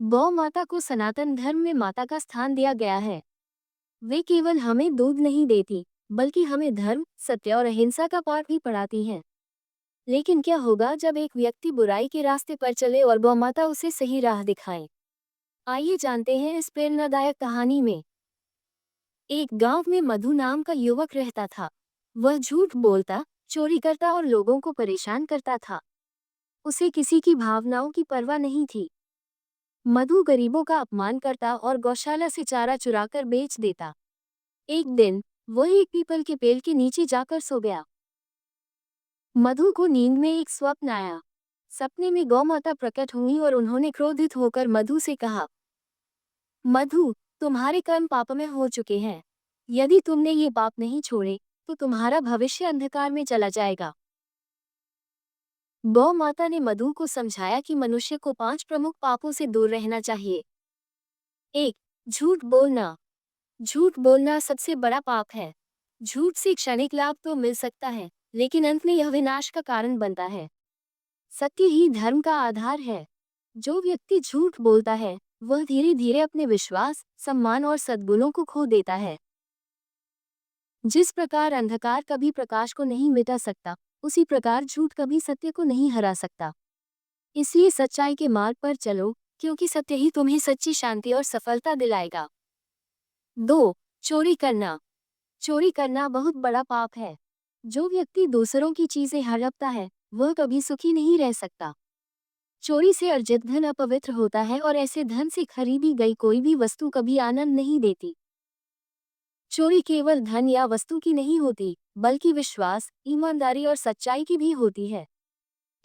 गौ माता को सनातन धर्म में माता का स्थान दिया गया है। वे केवल हमें दूध नहीं देती, बल्कि हमें धर्म, सत्य और अहिंसा का पाठ भी पढ़ाती हैं। लेकिन क्या होगा जब एक व्यक्ति बुराई के रास्ते पर चले और गौ माता उसे सही राह दिखाए? आइए जानते हैं इस प्रेरणादायक कहानी में। एक गांव में मधु नाम का युवक रहता था। वह झूठ बोलता, चोरी करता और लोगों को परेशान करता था। उसे किसी की भावनाओं की परवाह नहीं थी। मधु गरीबों का अपमान करता और गौशाला से चारा चुराकर बेच देता। एक दिन वह एक पीपल के पेड़ के नीचे जाकर सो गया। मधु को नींद में एक स्वप्न आया। सपने में गौ माता प्रकट हुई और उन्होंने क्रोधित होकर मधु से कहा, मधु, तुम्हारे कर्म पापमय हो चुके हैं। यदि तुमने ये पाप नहीं छोड़े, तो तुम्हारा भविष्य अंधकार में चला जाएगा। गौ माता ने मधु को समझाया कि मनुष्य को 5 प्रमुख पापों से दूर रहना चाहिए। 1. झूठ बोलना। झूठ बोलना सबसे बड़ा पाप है। झूठ से क्षणिक लाभ तो मिल सकता है, लेकिन अंत में यह विनाश का कारण बनता है। सत्य ही धर्म का आधार है। जो व्यक्ति झूठ बोलता है, वह धीरे धीरे अपने विश्वास, सम्मान और सद्गुणों को खो देता है। जिस प्रकार अंधकार कभी प्रकाश को नहीं मिटा सकता, उसी प्रकार झूठ कभी सत्य को नहीं हरा सकता। इसलिए सच्चाई के मार्ग पर चलो, क्योंकि सत्य ही तुम्हें सच्ची शांति और सफलता दिलाएगा। 2. चोरी करना। चोरी करना बहुत बड़ा पाप है। जो व्यक्ति दूसरों की चीजें हड़पता है, वह कभी सुखी नहीं रह सकता। चोरी से अर्जित धन अपवित्र होता है और ऐसे धन से खरीदी गई कोई भी वस्तु कभी आनंद नहीं देती। चोरी केवल धन या वस्तु की नहीं होती, बल्कि विश्वास, ईमानदारी और सच्चाई की भी होती है।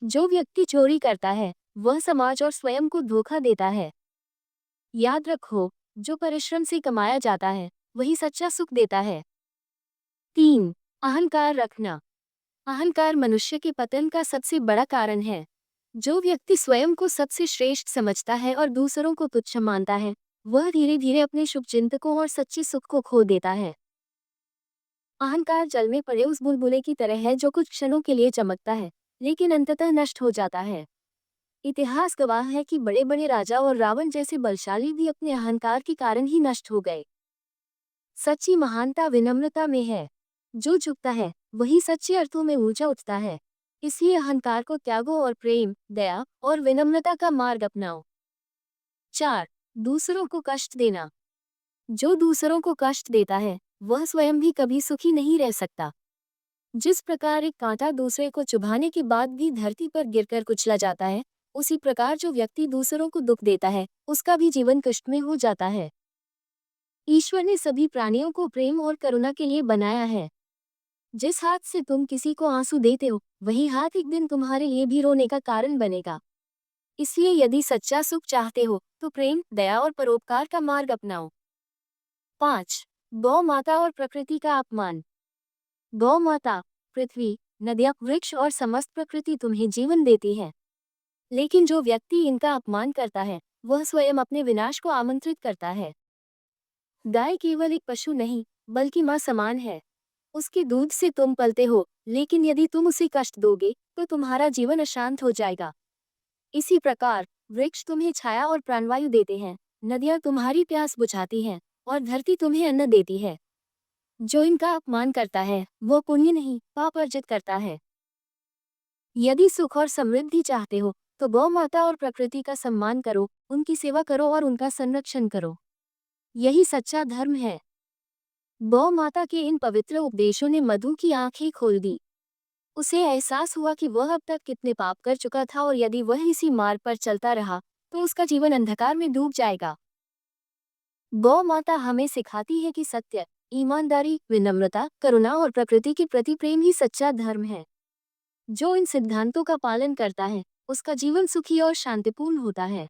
जो व्यक्ति चोरी करता है, वह समाज और स्वयं को धोखा देता है। याद रखो, जो परिश्रम से कमाया जाता है, वही सच्चा सुख देता है। 3. अहंकार रखना। अहंकार मनुष्य के पतन का सबसे बड़ा कारण है। जो व्यक्ति स्वयं को सबसे श्रेष्ठ समझता है और दूसरों को तुच्छ मानता है, वह धीरे धीरे अपने शुभचिंतकों और सच्चे सुख को खो देता है। अहंकार जल में पड़े उस बुलबुले की तरह है जो कुछ क्षणों के लिए चमकता है, लेकिन अंततः नष्ट हो जाता है। इतिहास गवाह है कि बड़े बड़े राजा और रावण जैसे बलशाली भी अपने अहंकार के कारण ही नष्ट हो गए। सच्ची महानता विनम्रता में है। जो झुकता है, वही सच्चे अर्थों में ऊंचा उठता है। इसलिए अहंकार को त्यागो और प्रेम, दया और विनम्रता का मार्ग अपनाओ। 4. दूसरों को कष्ट देना। जो दूसरों को कष्ट देता है, वह स्वयं भी कभी सुखी नहीं रह सकता। जिस प्रकार एक कांटा दूसरे को चुभाने के बाद भी धरती पर गिरकर कुचला जाता है, उसी प्रकार जो व्यक्ति दूसरों को दुख देता है, उसका भी जीवन कष्ट में हो जाता है। ईश्वर ने सभी प्राणियों को प्रेम और करुणा के लिए बनाया है। जिस हाथ से तुम किसी को आंसू देते हो, वही हाथ एक दिन तुम्हारे लिए भी रोने का कारण बनेगा। इसलिए यदि सच्चा सुख चाहते हो, तो प्रेम, दया और परोपकार का मार्ग अपनाओ। 5. गौ माता और प्रकृति का अपमान। गौ माता, पृथ्वी, नदियाँ, वृक्ष और समस्त प्रकृति तुम्हें जीवन देती है। लेकिन जो व्यक्ति इनका अपमान करता है, वह स्वयं अपने विनाश को आमंत्रित करता है। गाय केवल एक पशु नहीं, बल्कि माँ समान है। उसके दूध से तुम पलते हो, लेकिन यदि तुम उसे कष्ट दोगे, तो तुम्हारा जीवन अशांत हो जाएगा। इसी प्रकार वृक्ष तुम्हें छाया और प्राणवायु देते हैं, नदियाँ तुम्हारी प्यास बुझाती हैं, और धरती तुम्हें अन्न देती है। जो इनका अपमान करता है, वो पुण्य नहीं, पाप अर्जित करता है। यदि सुख और समृद्धि चाहते हो, तो गौ माता और प्रकृति का सम्मान करो, उनकी सेवा करो और उनका संरक्षण करो। यही सच्चा धर्म है। गौ माता के इन पवित्र उपदेशों ने मधु की आंखें खोल दी। उसे एहसास हुआ कि वह अब तक कितने पाप कर चुका था और यदि वह इसी मार्ग पर चलता रहा, तो उसका जीवन अंधकार में डूब जाएगा। गौ माता हमें सिखाती है कि सत्य, ईमानदारी, विनम्रता, करुणा और प्रकृति के प्रति प्रेम ही सच्चा धर्म है। जो इन सिद्धांतों का पालन करता है, उसका जीवन सुखी और शांतिपूर्ण होता है।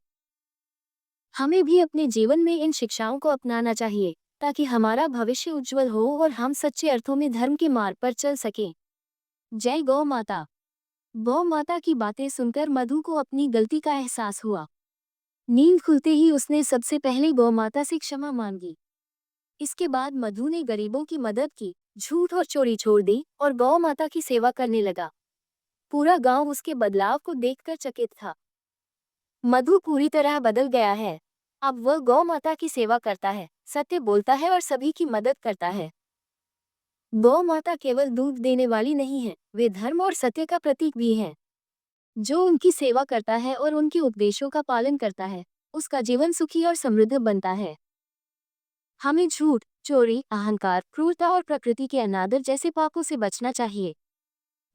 हमें भी अपने जीवन में इन शिक्षाओं को अपनाना चाहिए, ताकि हमारा भविष्य उज्जवल हो और हम सच्चे अर्थों में धर्म के मार्ग पर चल सकें। जय गौ माता। गौ माता की बातें सुनकर मधु को अपनी गलती का एहसास हुआ। नींद खुलते ही उसने सबसे पहले गौ माता से क्षमा मांगी। इसके बाद मधु ने गरीबों की मदद की, झूठ और चोरी छोड़ दी और गौ माता की सेवा करने लगा। पूरा गांव उसके बदलाव को देखकर चकित था। मधु पूरी तरह बदल गया है। अब वह गौ माता की सेवा करता है, सत्य बोलता है और सभी की मदद करता है। गौ माता केवल दूध देने वाली नहीं है, वे धर्म और सत्य का प्रतीक भी हैं। जो उनकी सेवा करता है और उनके उपदेशों का पालन करता है, उसका जीवन सुखी और समृद्ध बनता है। हमें झूठ, चोरी, अहंकार, क्रूरता और प्रकृति के अनादर जैसे पापों से बचना चाहिए।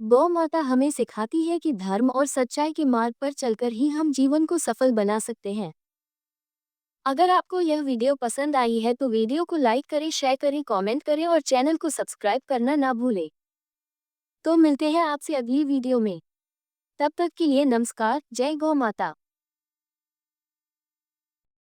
गौ माता हमें सिखाती है कि धर्म और सच्चाई के मार्ग पर चलकर ही हम जीवन को सफल बना सकते हैं। अगर आपको यह वीडियो पसंद आई है तो वीडियो को लाइक करें, शेयर करें, कमेंट करें और चैनल को सब्सक्राइब करना ना भूलें। तो मिलते हैं आपसे अगली वीडियो में। तब तक के लिए नमस्कार। जय गौ माता।